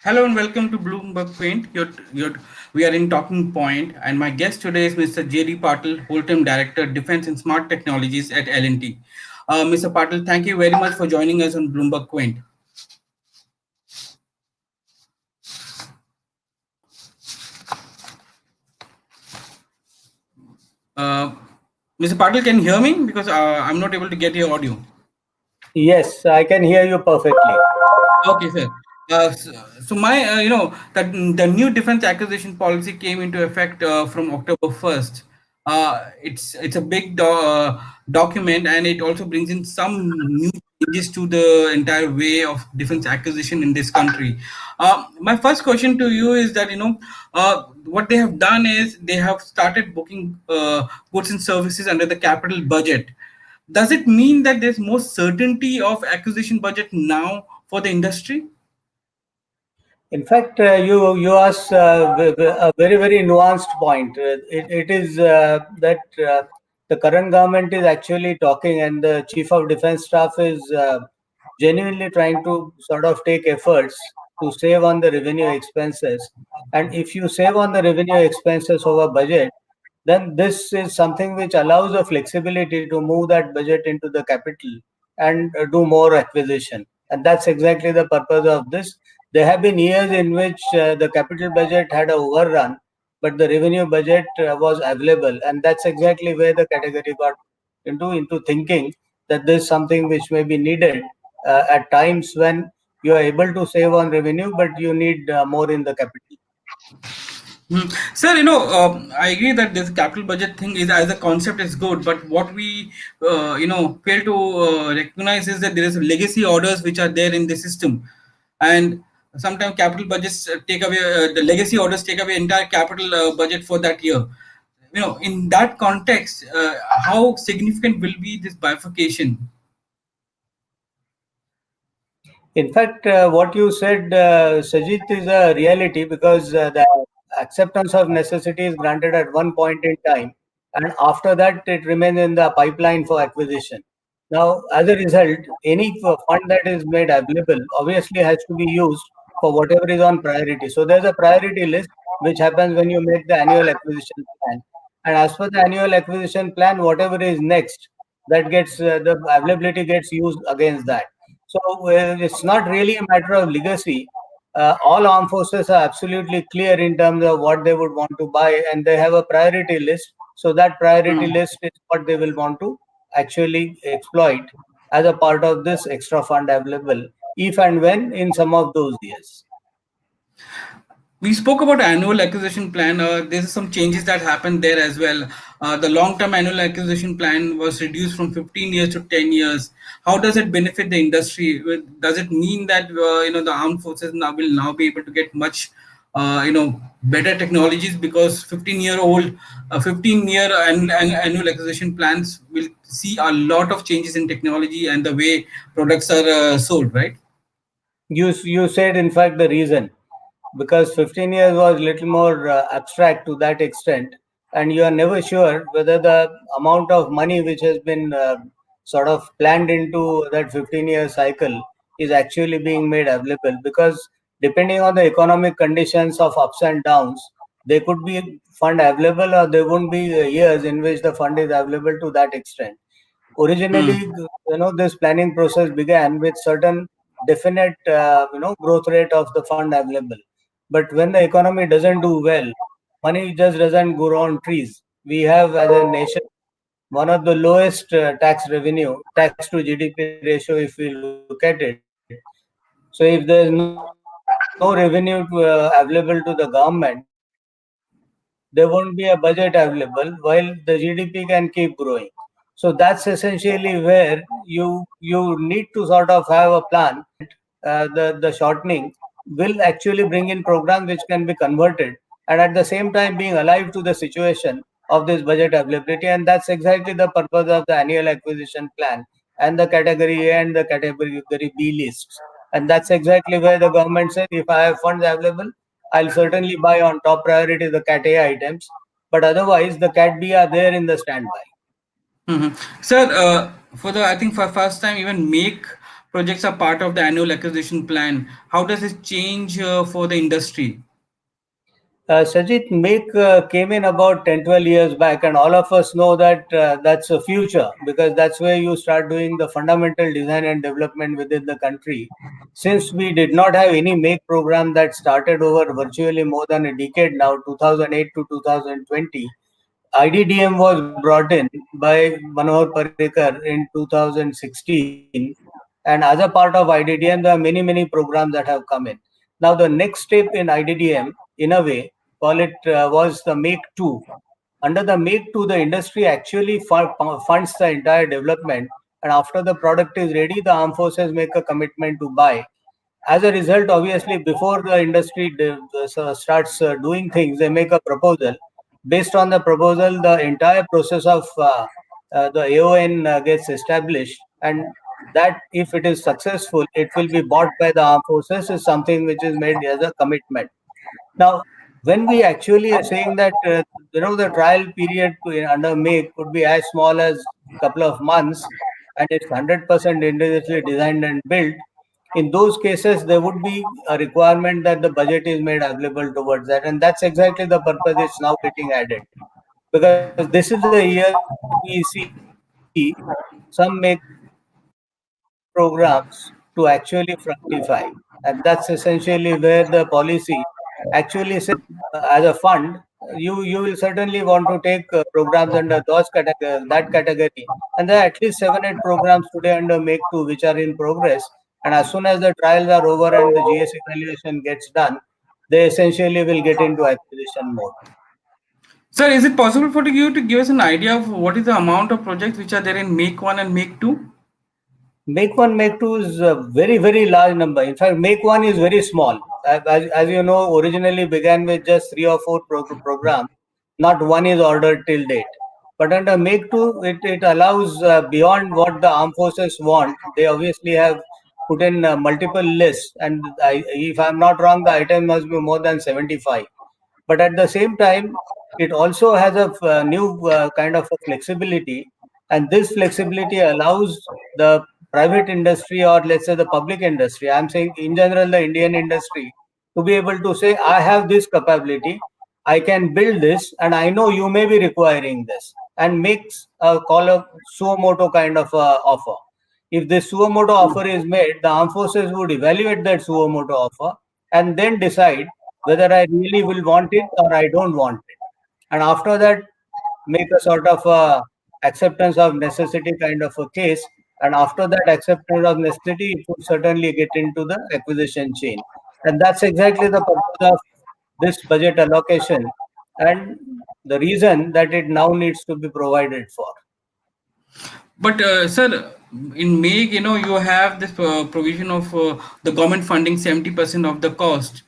Hello and welcome to BloombergQuint. We are in Talking Point, and my guest today is Mr. JD Patil, Whole-time Director, Defense and Smart Technologies at L&T. Mr. Patil, thank you very much for joining us on BloombergQuint. Uh, Mr. Patil, can you hear me? Because I'm not able to get your audio. Yes, I can hear you perfectly. Okay, sir. So my, that the new defense acquisition policy came into effect from October 1st. It's a big document, and it also brings in some new changes to the entire way of defense acquisition in this country. My first question to you is that what they have done is they have started booking goods and services under the capital budget. Does it mean that there's more certainty of acquisition budget now for the industry? In fact, you asked a very nuanced point. It is that the current government is actually talking, and the chief of defense staff is genuinely trying to sort of take efforts to save on the revenue expenses. And if you save on the revenue expenses over budget, then this is something which allows the flexibility to move that budget into the capital and do more acquisition. And that's exactly the purpose of this. There have been years in which the capital budget had a overrun, but the revenue budget was available, and that's exactly where the category got into thinking that this is something which may be needed at times when you are able to save on revenue, but you need more in the capital. Sir, I agree that this capital budget thing is as a concept is good, but what we, fail to recognize is that there is legacy orders which are there in the system, and sometimes capital budgets take away the legacy orders take away entire capital budget for that year. In that context, how significant will be this bifurcation? In fact, what you said, Sajit, is a reality because the acceptance of necessity is granted at one point in time, and after that, it remains in the pipeline for acquisition. Now, as a result, any fund that is made available obviously has to be used for whatever is on priority. So, there's a priority list which happens when you make the annual acquisition plan. And as per the annual acquisition plan, whatever is next, that gets the availability gets used against that. So it's not really a matter of legacy. All armed forces are absolutely clear in terms of what they would want to buy, and they have a priority list. So that priority list is what they will want to actually exploit as a part of this extra fund available, if and when in some of those years. We spoke about annual acquisition plan. There's some changes that happened there as well. The long-term annual acquisition plan was reduced from 15 years to 10 years. How does it benefit the industry? Does it mean that the armed forces now will now be able to get much better technologies because 15-year annual acquisition plans will see a lot of changes in technology and the way products are sold, right? You said, in fact, the reason, because 15 years was little more abstract to that extent, and you are never sure whether the amount of money which has been sort of planned into that 15-year cycle is actually being made available, because depending on the economic conditions of ups and downs, there could be fund available or there won't be years in which the fund is available to that extent. Originally, this planning process began with certain definite growth rate of the fund available, but when the economy doesn't do well, money just doesn't grow on trees. We have, as a nation, one of the lowest tax to GDP ratio, if we look at it. So if there is no revenue available to the government, there won't be a budget available while the GDP can keep growing. So that's essentially where you need to sort of have a plan the shortening will actually bring in programs which can be converted, and at the same time being alive to the situation of this budget availability. And that's exactly the purpose of the annual acquisition plan and the category A and the category B lists. And that's exactly where the government said, if I have funds available, I'll certainly buy on top priority the cat A items, but otherwise the cat B are there in the standby. Sir, for the I think for first time even make projects are part of the annual acquisition plan. How does it change for the industry? Sajid, Make came in about 10, 12 years back, and all of us know that that's a future because that's where you start doing the fundamental design and development within the country. Since we did not have any Make program that started over virtually more than a decade now, 2008 to 2020, iDDM was brought in by Manohar Parrikar in 2016, and as a part of iDDM, there are many programs that have come in. Now, the next step in iDDM, in a way, call it was the Make 2. Under the Make 2, the industry actually funds the entire development, and after the product is ready, the armed forces make a commitment to buy. As a result, obviously, before the industry starts doing things, they make a proposal. Based on the proposal, the entire process of the AON gets established, and that, if it is successful, it will be bought by the armed forces, is something which is made as a commitment. Now, when we actually are saying that the trial period under Make could be as small as couple of months, and it's 100% indigenously designed and built, in those cases there would be a requirement that the budget is made available towards that, and that's exactly the purpose it's now getting added. Because this is the year where we see some Make programs to actually fructify, and that's essentially where the policy actually said, as a fund, you will certainly want to take programs under that category. And there are at least 7, 8 programs today under Make 2 which are in progress. And as soon as the trials are over and the GS evaluation gets done, they essentially will get into acquisition mode. Sir, is it possible for you to give us an idea of what is the amount of projects which are there in Make 1 and Make 2? Make one, make two is a very large number. In fact, make one is very small. As you know, originally began with just 3 or 4 programs. Not one is ordered till date. But under make two, it allows beyond what the armed forces want. They obviously have put in multiple lists, and if I'm not wrong, the item must be more than 75. But at the same time, it also has a new kind of a flexibility, and this flexibility allows the private industry, or let's say the public industry, I'm saying in general the Indian industry, to be able to say, I have this capability, I can build this, and I know you may be requiring this, and makes a call a suo moto kind of offer. If this suo moto offer is made, the armed forces would evaluate that suo moto offer and then decide whether I really will want it or I don't want it. And after that, make a sort of acceptance of necessity kind of a case. And after that acceptance of necessity, it would certainly get into the acquisition chain. And that's exactly the purpose of this budget allocation and the reason that it now needs to be provided for. But sir, in Make, you have this provision of the government funding 70% of the cost,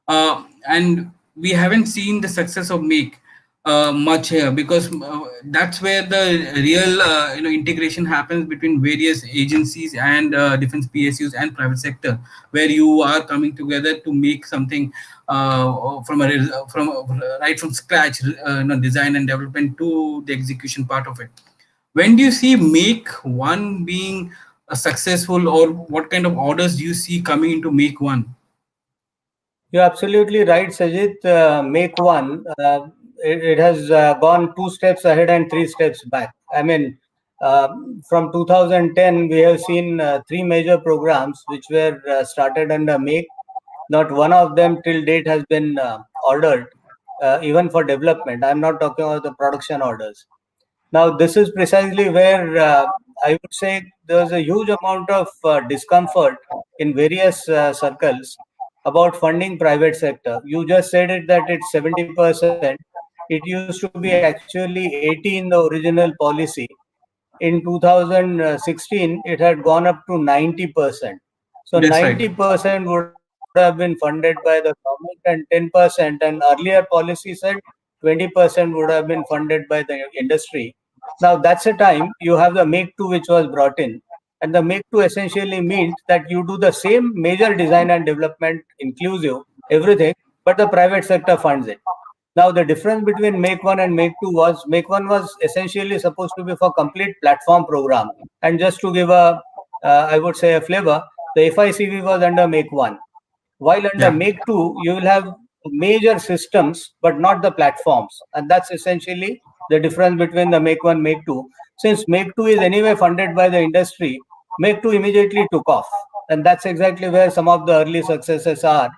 and we haven't seen the success of Make much here, because that's where the real integration happens between various agencies and defense PSUs and private sector, where you are coming together to make something right from scratch, design and development to the execution part of it. When do you see Make One being a successful, or what kind of orders do you see coming into Make One? You're absolutely right, Sajid. Make one. It has gone 2 steps ahead and 3 steps back. I mean, from 2010, we have seen 3 major programs which were started under Make. Not one of them till date has been ordered, even for development. I'm not talking about the production orders. Now, this is precisely where I would say there's a huge amount of discomfort in various circles about funding private sector. You just said it that it's 70%. It used to be actually 80 in the original policy. In 2016, it had gone up to 90%. So That's right. 90% would have been funded by the government, and 10%, and earlier policy said 20% would have been funded by the industry. Now that's a time you have the Make 2 which was brought in. And the Make 2 essentially means that you do the same major design and development, inclusive, everything, but the private sector funds it. Now, the difference between Make 1 and Make 2 was Make 1 was essentially supposed to be for complete platform program. And just to give a I would say, a flavor, the FICV was under Make 1. While under Yeah. Make 2, you will have major systems, but not the platforms. And that's essentially the difference between the Make 1, Make 2. Since Make 2 is anyway funded by the industry, Make 2 immediately took off. And that's exactly where some of the early successes are.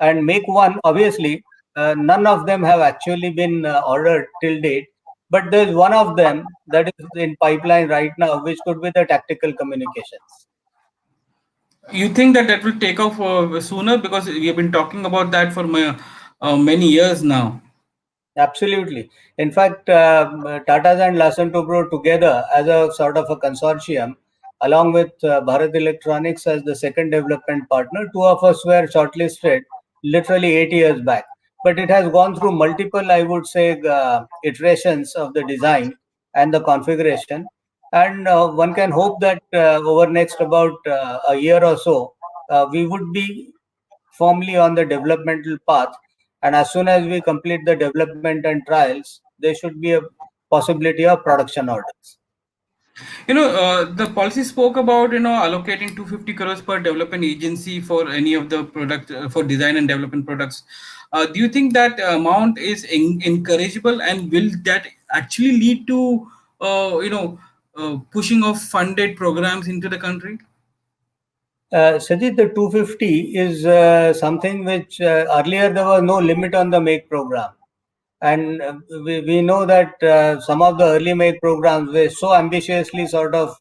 And Make 1, obviously, none of them have actually been ordered till date. But there's one of them that is in pipeline right now, which could be the tactical communications. You think that that will take off sooner, because we have been talking about that for many years now. Absolutely. In fact, Tata's and Larsen Tobro together as a sort of a consortium, along with Bharat Electronics as the second development partner, two of us were shortlisted literally 8 years back. But it has gone through multiple, I would say, iterations of the design and the configuration. And one can hope that over next about a year or so, we would be firmly on the developmental path. And as soon as we complete the development and trials, there should be a possibility of production orders. The policy spoke about allocating 250 crores per development agency for any of the product for design and development products. Do you think that amount is encourageable, and will that actually lead to pushing of funded programs into the country? Sajid, the 250 is something which earlier there was no limit on the make program. And we know that some of the early make programs were so ambitiously sort of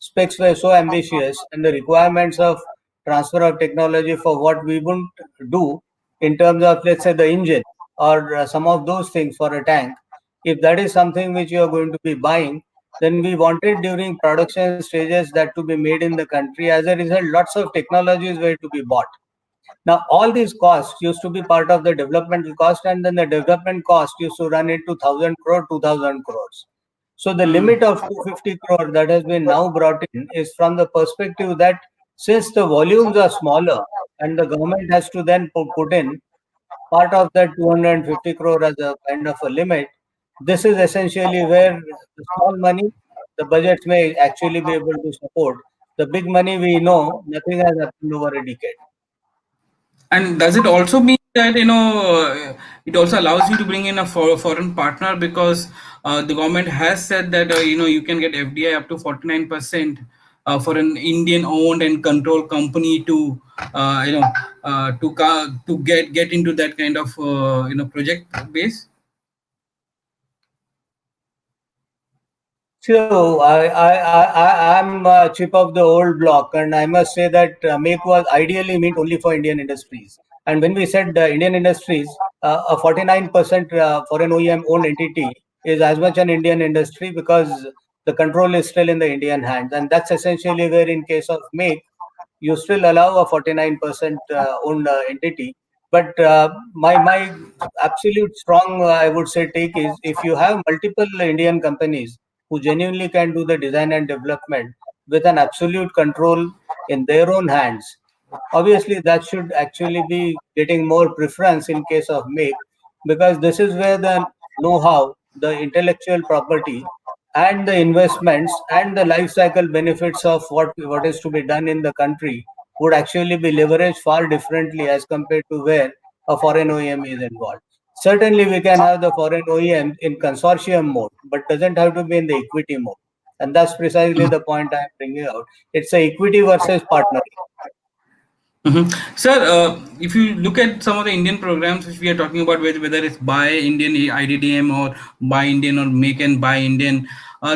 specs were so ambitious, and the requirements of transfer of technology for what we wouldn't do in terms of, let's say, the engine or some of those things for a tank. If that is something which you are going to be buying, then we wanted during production stages that to be made in the country. As a result, lots of technologies were to be bought. Now, all these costs used to be part of the developmental cost, and then the development cost used to run into 1000 crore, 2000 crores. So, the limit of 250 crore that has been now brought in is from the perspective that since the volumes are smaller and the government has to then put in part of that 250 crore as a kind of a limit, this is essentially where the small money, the budgets may actually be able to support. The big money, we know nothing has happened over a decade. And does it also mean that it also allows you to bring in a foreign partner, because the government has said that you can get FDI up to 49% for an Indian owned and controlled company to to get into that kind of project base. So I'm chip of the old block, and I must say that Make was ideally meant only for Indian industries. And when we said Indian industries, a 49% foreign OEM owned entity is as much an Indian industry because the control is still in the Indian hands, and that's essentially where, in case of Make, you still allow a 49% owned entity. But my absolute strong, I would say, take is if you have multiple Indian companies who genuinely can do the design and development with an absolute control in their own hands, obviously that should actually be getting more preference in case of make, because this is where the know-how, the intellectual property, and the investments and the life cycle benefits of what is to be done in the country would actually be leveraged far differently as compared to where a foreign OEM is involved. Certainly, we can have the foreign OEM in consortium mode, but doesn't have to be in the equity mode. And that's precisely the point I'm bringing out. It's a equity versus partnering. Sir, if you look at some of the Indian programs which we are talking about, whether it's Buy Indian iDDM or Buy Indian or Make and Buy Indian,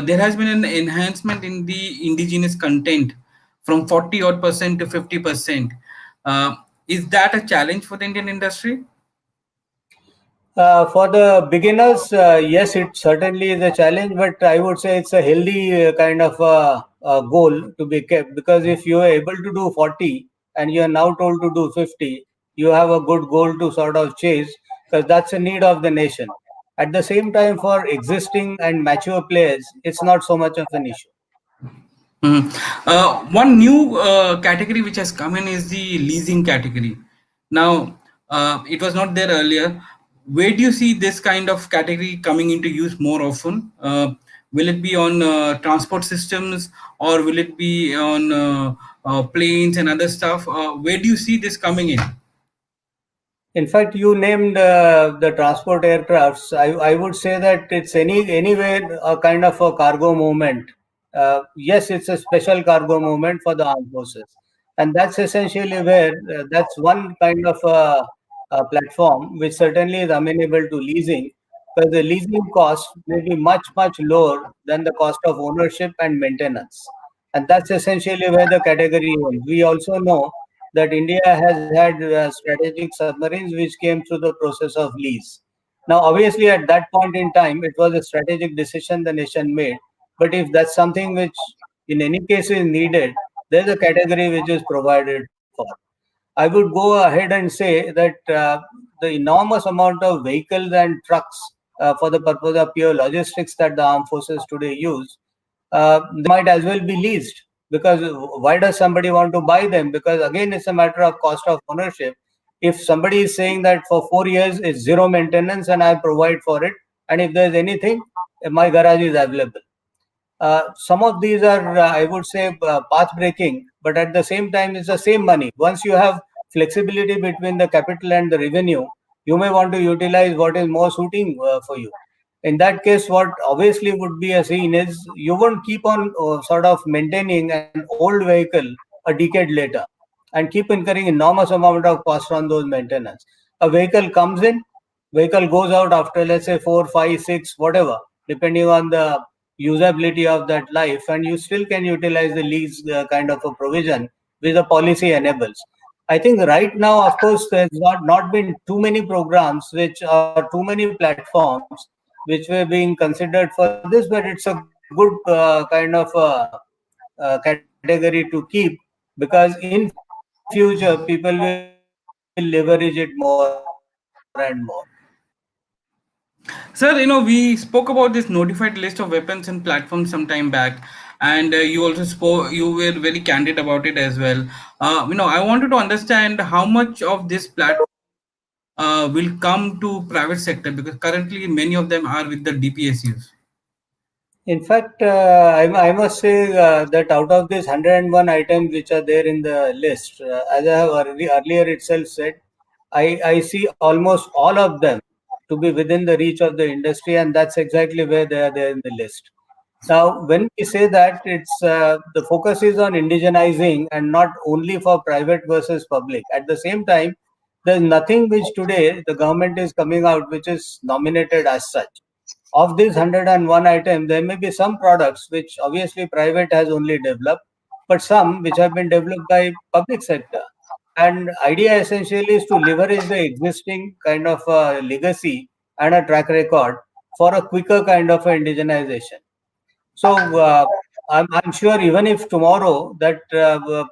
there has been an enhancement in the indigenous content from 40 odd percent to 50%. Is that a challenge for the Indian industry? For the beginners, yes, it certainly is a challenge, but I would say it's a healthy kind of goal to be kept, because if you are able to do 40 and you are now told to do 50, you have a good goal to sort of chase, because that's a need of the nation. At the same time, for existing and mature players, it's not so much of an issue. Mhm. One new category which has come in is the leasing category. Now, it was not there earlier. Where do you see this kind of category coming into use more often? Will it be on transport systems, or will it be on planes and other stuff? Where do you see this coming in? In fact, you named the transport aircrafts. I would say that it's anyway a kind of a cargo movement. Yes, it's a special cargo movement for the armed forces, and that's essentially where that's one kind of a platform which certainly is amenable to leasing, because the leasing cost may be much lower than the cost of ownership and maintenance, and that's essentially where the category is. We also know that India has had strategic submarines which came through the process of lease. Now, obviously, at that point in time, it was a strategic decision the nation made. But if that's something which, in any case, is needed, there's a category which is provided for. I would go ahead and say that the enormous amount of vehicles and trucks for the purpose of pure logistics that the armed forces today use, they might as well be leased, because why does somebody want to buy them? Because again, it's a matter of cost of ownership. If somebody is saying that for 4 years it's zero maintenance and I provide for it, and if there's anything, my garage is available. Some of these are, I would say, path breaking, but at the same time, it's the same money. Once you have flexibility between the capital and the revenue, you may want to utilize what is more suiting for you. In that case, what obviously would be a scene is you won't keep on sort of maintaining an old vehicle a decade later and keep incurring enormous amount of cost on those maintenance. A vehicle comes in, vehicle goes out after, let's say, 4, 5, 6, whatever, depending on the usability of that life, and you still can utilize the lease kind of a provision which the policy enables. I think right now, of course, there's not been too many programs which are too many platforms which were being considered for this, but it's a good kind of category to keep, because in future people will leverage it more and more. Sir, we spoke about this notified list of weapons and platforms some time back, and you also spoke. You were very candid about it as well. I wanted to understand how much of this platform will come to private sector, because currently many of them are with the DPSUs. In fact, I must say that out of these 101 items which are there in the list, as I have earlier itself said, I see almost all of them to be within the reach of the industry, and that's exactly where they are there in the list. Now, when we say that, it's the focus is on indigenizing and not only for private versus public. At the same time, there's nothing which today the government is coming out which is nominated as such. Of these 101 items, there may be some products which obviously private has only developed, but some which have been developed by public sector. And idea essentially is to leverage the existing kind of legacy and a track record for a quicker kind of a indigenization. So I'm sure even if tomorrow that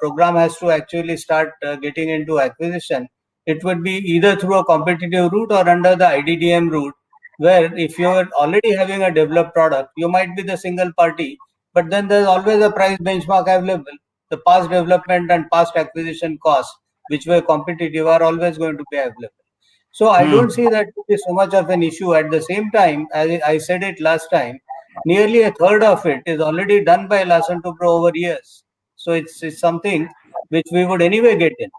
program has to actually start getting into acquisition, it would be either through a competitive route or under the iDDM route, where if you're already having a developed product, you might be the single party, but then there's always a price benchmark available. The past development and past acquisition costs, which were competitive, are always going to be available. So I Hmm. don't see that to be so much of an issue. At the same time, as I said it last time, nearly a third of it is already done by Larsen to Pro over years. So it's something which we would anyway get in.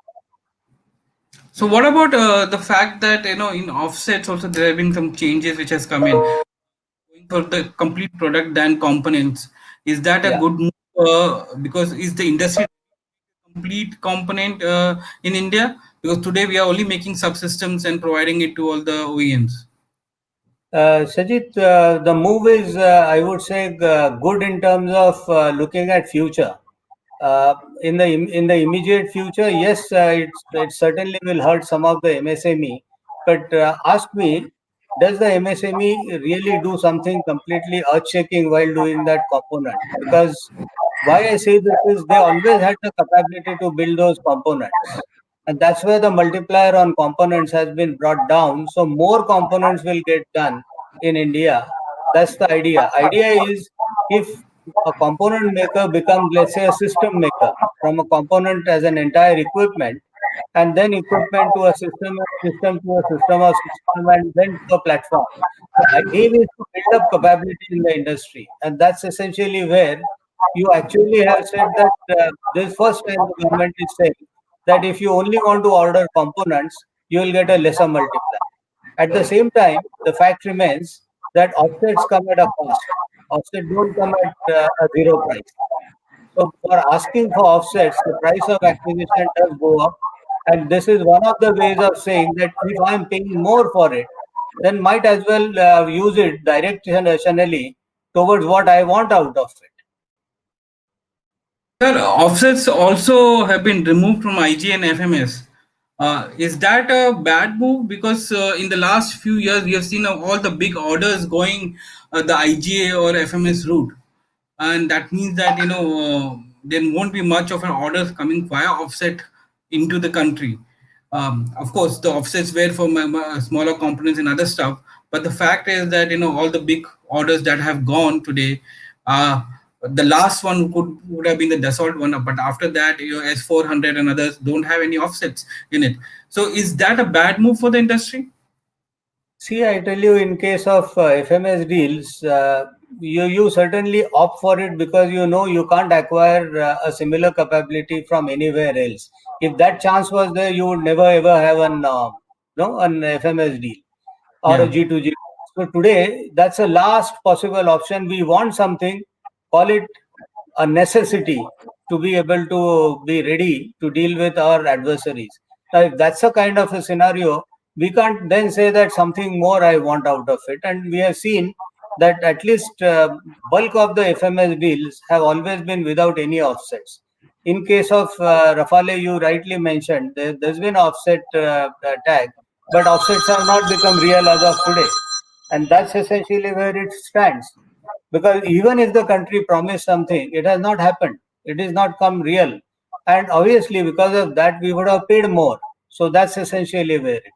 So what about the fact that in offsets also there have been some changes which has come in, going for the complete product than components? Is that a Yeah. good move? Because is the industry complete component in India? Because today we are only making subsystems and providing it to all the OEMs. Sajid, the move is, I would say, good in terms of looking at future. In the immediate future, yes, it certainly will hurt some of the MSME. But ask me, does the MSME really do something completely earth-shaking while doing that component? Because why I say this is they always had the capability to build those components. And that's where the multiplier on components has been brought down. So more components will get done in India. That's the idea. Idea is if a component maker becomes, let's say, a system maker from a component as an entire equipment, and then equipment to a system, system to a system of system, and then to a platform. The aim is to build up capability in the industry, and that's essentially where you actually have said that this first time the government is saying that if you only want to order components, you will get a lesser multiplier. At the same time, the fact remains that offsets come at a cost. Offsets don't come at a zero price. So for asking for offsets, the price of acquisition does go up. And this is one of the ways of saying that if I'm paying more for it, then might as well use it directionally towards what I want out of it. Sir, offsets also have been removed from IG and FMS. Is that a bad move? Because in the last few years, we have seen all the big orders going the IGA or FMS route, and that means that there won't be much of an orders coming via offset into the country. Of course, the offsets were for smaller components and other stuff, but the fact is that all the big orders that have gone today, the last one would have been the Dassault one, but after that, S400 and others don't have any offsets in it. So, is that a bad move for the industry? See, I tell you, in case of FMS deals, you certainly opt for it because you know you can't acquire a similar capability from anywhere else. If that chance was there, you would never ever have an FMS deal or a Yeah. G2G. So today, that's a last possible option. We want something, call it a necessity to be able to be ready to deal with our adversaries. Now, if that's a kind of a scenario, we can't then say that something more I want out of it. And we have seen that at least bulk of the FMS deals have always been without any offsets. In case of Rafale, you rightly mentioned there's been offset tag, but offsets have not become real as of today, and that's essentially where it stands. Because even if the country promised something, it has not happened. It is not come real. And obviously, because of that, we would have paid more. So that's essentially where it is.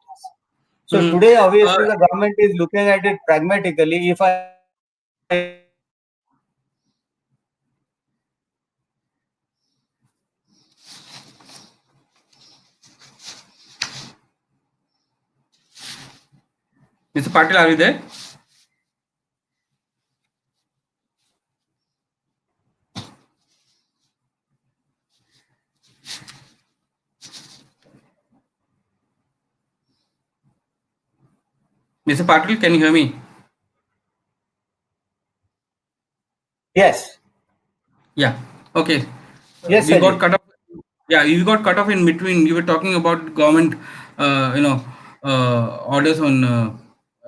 So Mhm. today, obviously, the government is looking at it pragmatically. If I want to get a better price, then I have to pay more. And that is where it is. Mr. Patil, are you there? Mr. Patil, can you hear me? Yes. Yeah. Okay. Yes, We got Sajid. cut off. Yeah, you got cut off in between. You were talking about government, orders on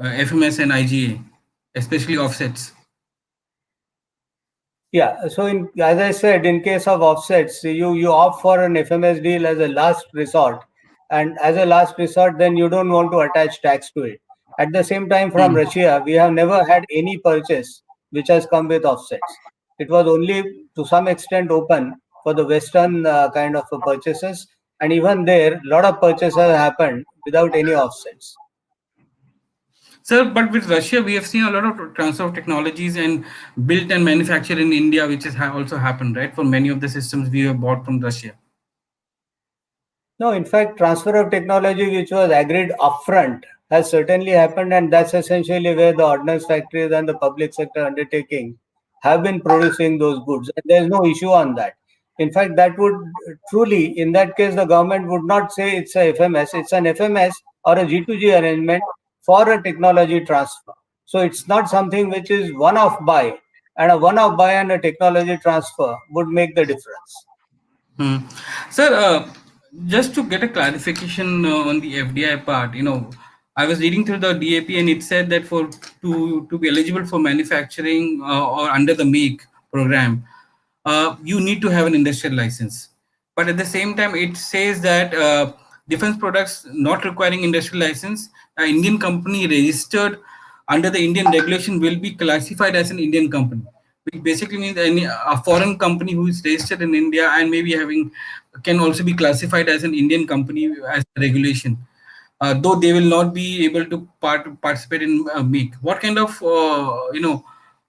FMS and IGA, especially offsets. Yeah, so as I said, in case of offsets, you opt for an FMS deal as a last resort, and as a last resort, then you don't want to attach tax to it. At the same time, from Hmm. Russia, we have never had any purchase which has come with offsets. It was only to some extent open for the Western kind of purchases, and even there, a lot of purchases have happened without any offsets. Sir, but with Russia, we have seen a lot of transfer of technologies and built and manufactured in India, which has also happened, right? For many of the systems we have bought from Russia. No, in fact, transfer of technology which was agreed upfront has certainly happened, and that's essentially where the ordnance factories and the public sector undertaking have been producing those goods. And there's no issue on that. In fact, that would truly, in that case, the government would not say it's a FMS, it's an FMS or a G2G arrangement for a technology transfer. So it's not something which is one off buy, and a one off buy and a technology transfer would make the difference. Hmm. Sir, just to get a clarification on the FDI part, I was reading through the DAP and it said that for to be eligible for manufacturing or under the MAKE program, you need to have an industrial license. But at the same time, it says that defense products not requiring industrial license, an Indian company registered under the Indian regulation will be classified as an Indian company, which basically means a foreign company who is registered in India and maybe having can also be classified as an Indian company as a regulation. Though they will not be able to participate in MAKE. What kind of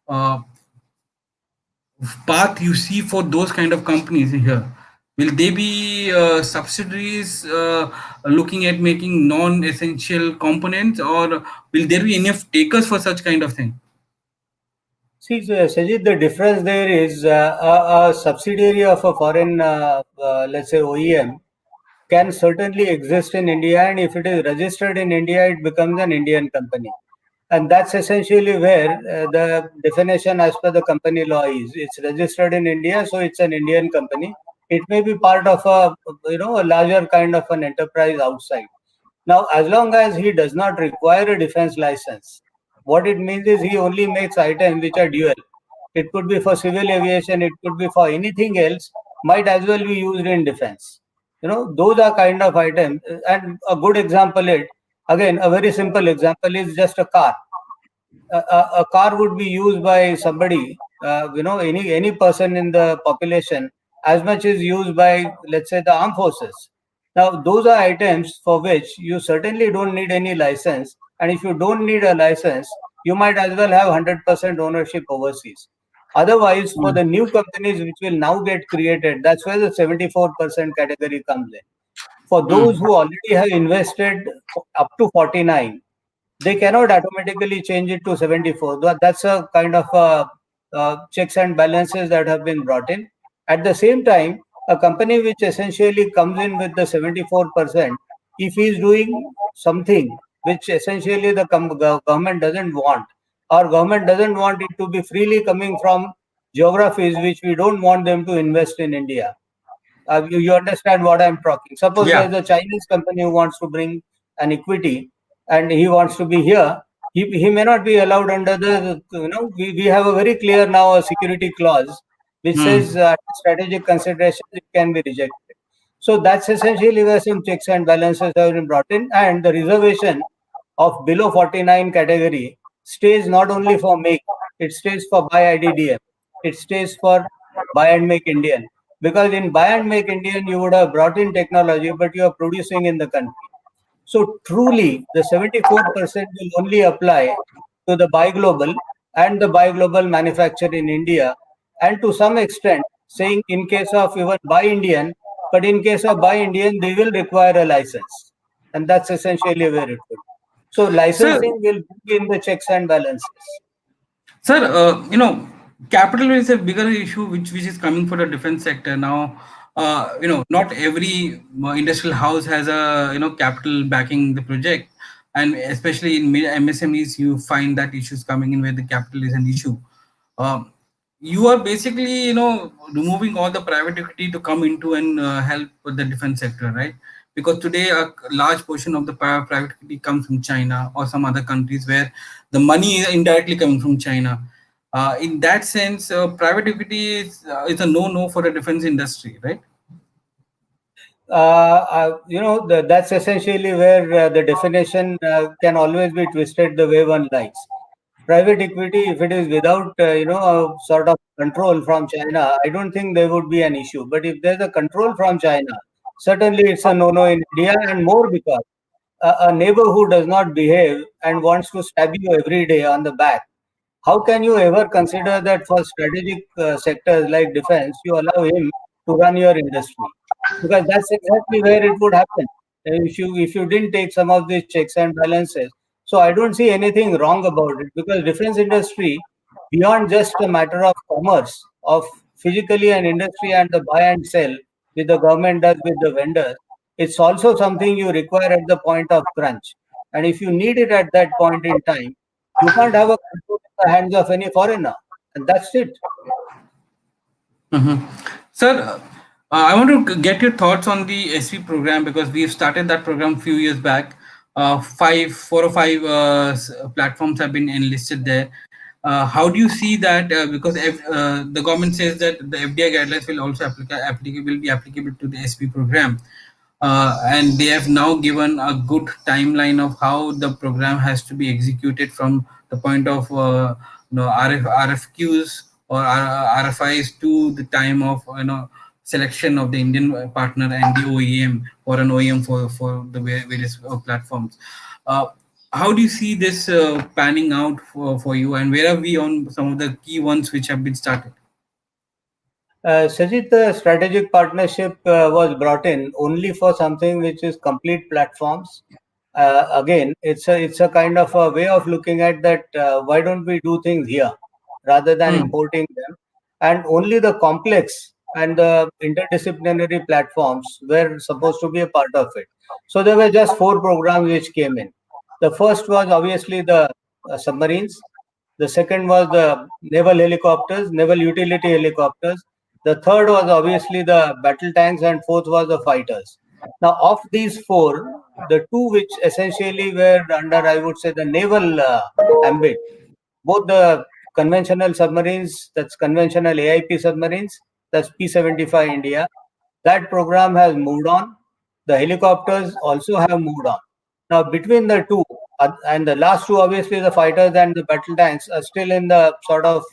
uh, path you see for those kind of companies here? Will they be subsidiaries looking at making non-essential components, or will there be enough takers for such kind of thing? See, Sajid, the difference there is a subsidiary of a foreign, let's say OEM, can certainly exist in India, and if it is registered in India, it becomes an Indian company. And that's essentially where the definition as per the company law is. It's registered in India, so it's an Indian company. It may be part of a a larger kind of an enterprise outside. Now, as long as he does not require a defense license, what it means is he only makes items which are dual. It could be for civil aviation, it could be for anything else, might as well be used in defense. Those are kind of items. And a good example is, again, a very simple example is just a car. A car would be used by somebody, any person in the population, as much as used by, let's say, the armed forces. Now, those are items for which you certainly don't need any license. And if you don't need a license, you might as well have 100% ownership overseas. Otherwise, for the new companies which will now get created, that's where the 74% category comes in. For those Mm. who already have invested up to 49, they cannot automatically change it to 74. That's a kind of checks and balances that have been brought in. At the same time, a company which essentially comes in with the 74%, if he is doing something which essentially the government doesn't want, or government doesn't want it to be freely coming from geographies which we don't want them to invest in India. You understand what I'm talking. Suppose Yeah. there's a Chinese company who wants to bring an equity and he wants to be here. He may not be allowed under we have a very clear now a security clause which says Mm. strategic considerations it can be rejected. So that's essentially where some checks and balances have been brought in, and the reservation of below 49 category stays not only for make, it stays for buy iDDM, it stays for buy and make Indian. Because in buy and make Indian, you would have brought in technology, but you are producing in the country. So truly, the 74% will only apply to the buy global and the buy global manufacture in India, and to some extent, saying in case of even buy Indian, but in case of buy Indian, they will require a license, and that's essentially where it would. So Sir, licensing will bring in the checks and balances. Sir, capital is a bigger issue which is coming for the defense sector now. Not every industrial house has a capital backing the project, and especially in MSMEs, you find that issues coming in where the capital is an issue. Um, you are basically removing all the private equity to come into and help with the defense sector, right? Because today a large portion of the private equity comes from China or some other countries where the money is indirectly coming from China. In that sense, private equity is a no for the defense industry, right? That's essentially where the definition can always be twisted the way one likes. Private equity, if it is without, a sort of control from China, I don't think there would be an issue. But if there's a control from China, certainly it's a no-no in India, and more because a neighbor who does not behave and wants to stab you every day on the back, how can you ever consider that for strategic sectors like defense, you allow him to run your industry? Because that's exactly where it would happen if you didn't take some of these checks and balances. So I don't see anything wrong about it, because defense industry, beyond just a matter of commerce, of physically an industry and the buy and sell which the government does with the vendors, it's also something you require at the point of crunch. And if you need it at that point in time, you can't have a control in the hands of any foreigner. And that's it. Mhm. Sir, I want to get your thoughts on the SV program because we've started that program a few years back. Four or five platforms have been enlisted there. How do you see that? Because the government says that the FDI guidelines will also will be applicable to the SV program, and they have now given a good timeline of how the program has to be executed from the point of RFQs or RFIs to the time of selection of the Indian partner and the OEM or an OEM for the various platforms. Uh, how do you see this panning out for you, and where are we on some of the key ones which have been started? Sajid, the strategic partnership was brought in only for something which is complete platforms. Again, it's a kind of a way of looking at that. Why don't we do things here rather than Hmm. importing them? And only the complex and the interdisciplinary platforms were supposed to be a part of it. So there were just four programs which came in. The first was obviously the submarines. The second was the naval helicopters, naval utility helicopters. The third was obviously the battle tanks, and fourth was the fighters. Now, of these four, the two which essentially were under, I would say, the naval ambit, both the conventional submarines, that's conventional AIP submarines, that's P-75 India, that program has moved on. The helicopters also have moved on. Now, between the two, and the last two, obviously, the fighters and the battle tanks are still in the sort of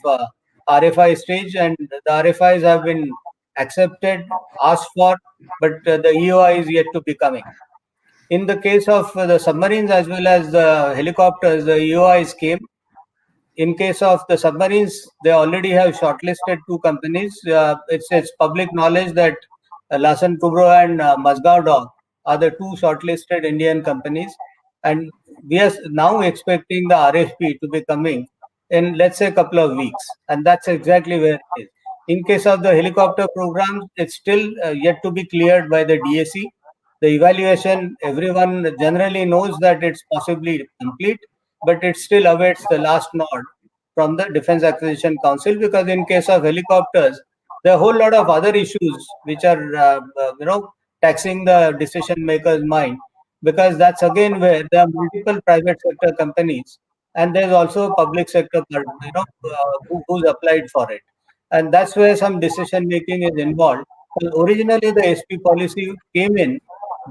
RFI stage, and the RFIs have been accepted, asked for, but the EOI is yet to be coming. In the case of the submarines as well as the helicopters, the EOIs came. In case of the submarines, they already have shortlisted two companies. It's public knowledge that Larsen Kubro and Mazgaon Dog are the two shortlisted Indian companies, and we are now expecting the RFP to be coming in, let's say, a couple of weeks, and that's exactly where it is. In case of the helicopter programs, it's still yet to be cleared by the DAC. The evaluation, everyone generally knows that it's possibly complete, but it still awaits the last nod from the Defense Acquisition Council, because in case of helicopters, there are a whole lot of other issues which are taxing the decision maker's mind, because that's again where there are multiple private sector companies and there's also public sector who's applied for it, and that's where some decision making is involved. Well, originally the SP policy came in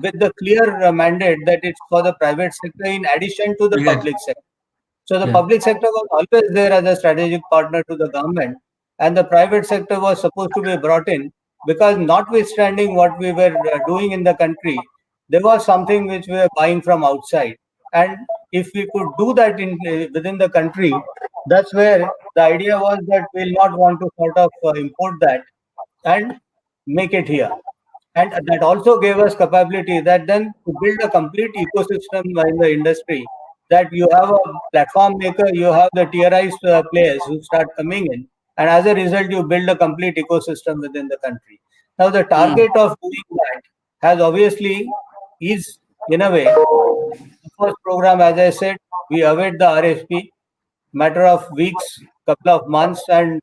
with the clear mandate that it's for the private sector in addition to the Exactly. public sector. So the Yeah. public sector was always there as a strategic partner to the government, and the private sector was supposed to be brought in, because notwithstanding what we were doing in the country, there was something which we were buying from outside, and if we could do that in within the country, that's where the idea was that we'll not want to sort of import that and make it here. And that also gave us capability that then to build a complete ecosystem in the industry, that you have a platform maker, you have the tierized players who start coming in, and as a result, you build a complete ecosystem within the country. Now, the Hmm. target of doing that has obviously is, in a way, the first program, as I said, we await the RFP, matter of weeks, couple of months, and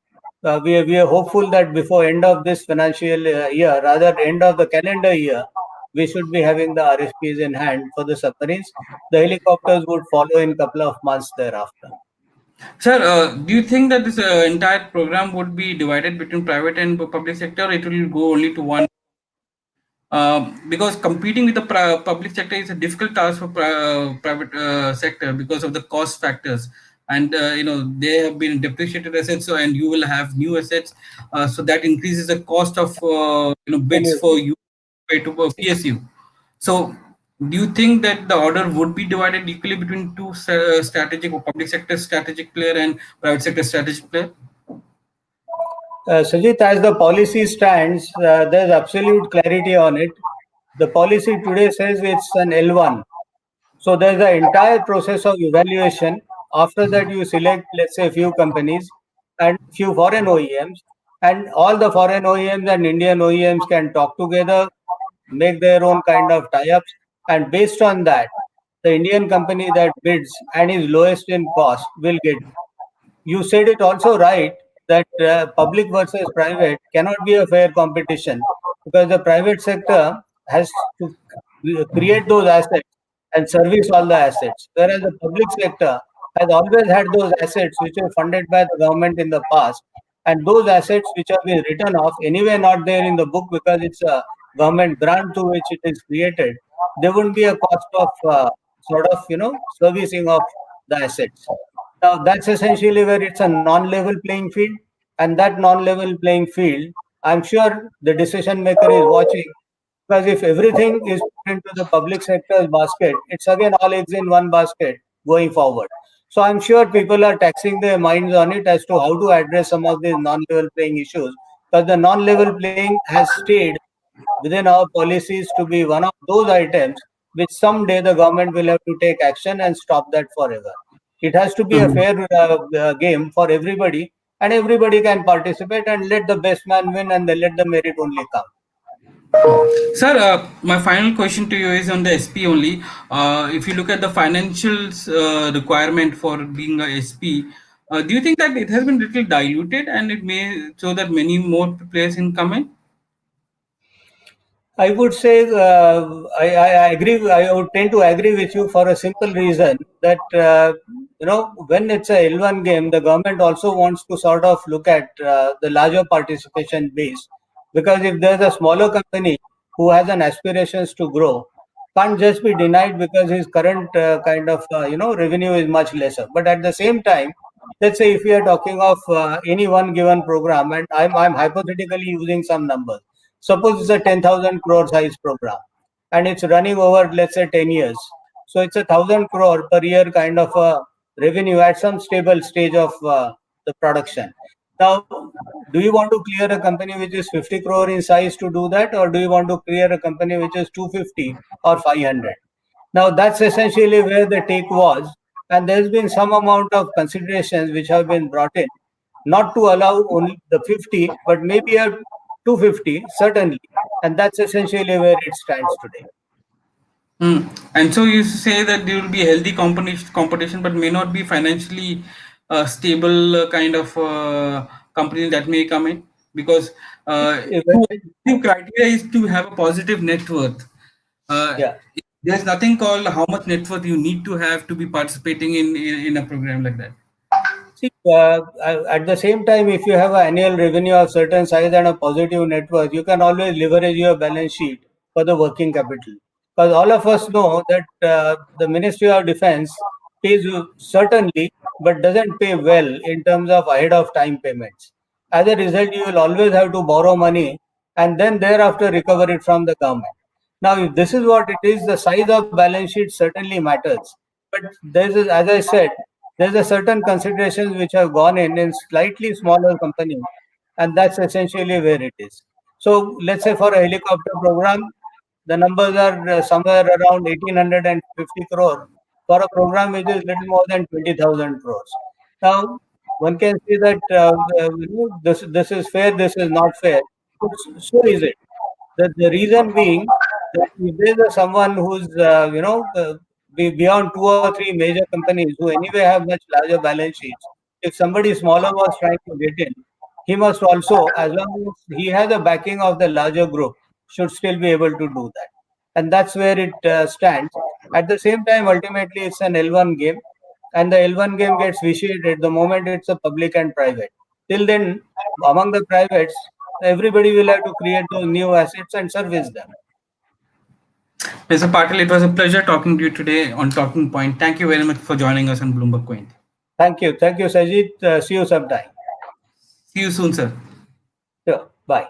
we are hopeful that before end of this financial year, rather end of the calendar year, we should be having the RFPs in hand for the submarines. The helicopters would follow in couple of months thereafter. Sir, do you think that this entire program would be divided between private and public sector? Or it will go only to one? Because competing with the public sector is a difficult task for private sector because of the cost factors, and they have been depreciated assets, so and you will have new assets, so that increases the cost of bids for Absolutely. you pay to PSU. So, do you think that the order would be divided equally between two strategic or public sector strategic player and private sector strategic player? Sajit, as the policy stands, there's absolute clarity on it. The policy today says it's an L1. So there's an entire process of evaluation. After that, you select, let's say, a few companies and few foreign OEMs, and all the foreign OEMs and Indian OEMs can talk together, make their own kind of tie-ups, and based on that, the Indian company that bids and is lowest in cost will get. You said it also right that public versus private cannot be a fair competition, because the private sector has to create those assets and service all the assets, whereas the public sector has always had those assets which were funded by the government in the past, and those assets which have been written off anyway not there in the book because it's a government grant to which it is created. There wouldn't be a cost of sort of servicing of the assets. Now, that's essentially where it's a non-level playing field, and that non-level playing field, I'm sure the decision maker is watching, because if everything is put into the public sector's basket, it's again all eggs in one basket going forward. So I'm sure people are taxing their minds on it as to how to address some of these non-level playing issues because the non-level playing has stayed within our policies to be one of those items which someday the government will have to take action and stop that forever. It has to be a Mhm. fair game for everybody, and everybody can participate and let the best man win and then let the merit only come. Sir, my final question to you is on the SP only. If you look at the financials requirement for being a SP, do you think that it has been little diluted and it may so that many more players can come in? I would say I agree. I would tend to agree with you for a simple reason that when it's a L1 game, the government also wants to sort of look at the larger participation base, because if there's a smaller company who has an aspirations to grow, can't just be denied because his current kind of revenue is much lesser. But at the same time, let's say if we are talking of any one given program, and I'm hypothetically using some numbers. Suppose it's a 10,000 crore size program and it's running over, let's say, 10 years. So it's 1,000 crore per year kind of a revenue at some stable stage of the production. Now, do you want to clear a company which is 50 crore in size to do that, or do you want to clear a company which is 250 or 500? Now, that's essentially where the take was. And there's been some amount of considerations which have been brought in, not to allow only the 50, but maybe a 250, certainly. And that's essentially where it stands today. Hmm. And so you say that there will be healthy competition, but may not be financially stable kind of company that may come in because the criteria is to have a positive net worth. Uh, Yeah. there's nothing called how much net worth you need to have to be participating in a program like that. See, at the same time, if you have an annual revenue of certain size and a positive net worth, you can always leverage your balance sheet for the working capital. Because all of us know that the Ministry of Defense pays you certainly, but doesn't pay well in terms of ahead of time payments. As a result, you will always have to borrow money and then thereafter recover it from the government. Now, if this is what it is, the size of balance sheet certainly matters. But as I said, there's a certain considerations which have gone in slightly smaller companies, and that's essentially where it is. So let's say for a helicopter program, the numbers are somewhere around 1,850 crore for a program which is little more than 20,000 crores. Now, one can say that this is fair, this is not fair. But so is it. The reason being that if there is someone who's beyond two or three major companies who anyway have much larger balance sheets, if somebody smaller was trying to get in, he must also, as long as he has a backing of the larger group, should still be able to do that. And that's where it stands. At the same time, ultimately, it's an L1 game, and the L1 game gets vitiated the moment it's a public and private. Till then, among the privates, everybody will have to create those new assets and service them. Mr. Patil, it was a pleasure talking to you today on Talking Point. Thank you very much for joining us on Bloomberg Quint. Thank you. Thank you, Sajid. See you sometime. See you soon, sir. Sure. Bye.